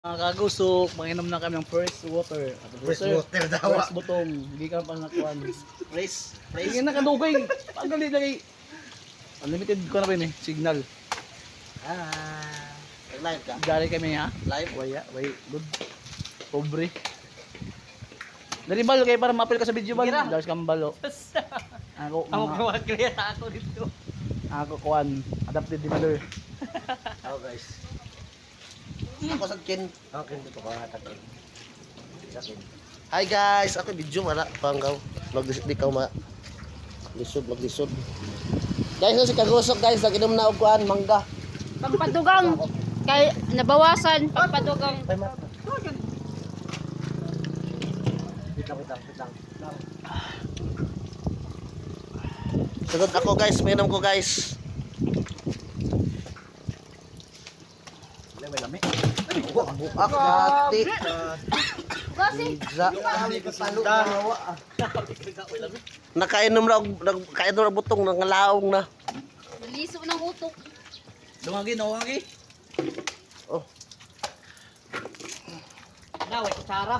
Mga kagusok, manginom na kami ng first water. First water daw. First butong, hindi ka pa nakuhan. Fresh. Hindi na kadugay. Pagdali lagi. Unlimited ko na ba yun eh, signal. Live ka? Dari kami ha. Live? Waya, way, good. Pobre. Dari balo kayo para mapil ka sa video ba? Dari kang balo. Ako, Clear ako dito. ako kuhan. Adapted di mother. Ako guys. Ako sa kin. Okay, dito ka takin. Sakin. Hi guys, ako video mara panggaw. Di ka ma maglisod. Guys, si kagusok guys, naginom na og kuan mangga. Pagpadugang kay nabawasan pagpadugang. Bitang. Sunod ako guys, minom ko guys. May lami. Buak dati. Kasi Pizza. Nakainom na kainom na butong ng laong na. liso ng utok. Dungagi, dungagi. Oh, Naway kutsara.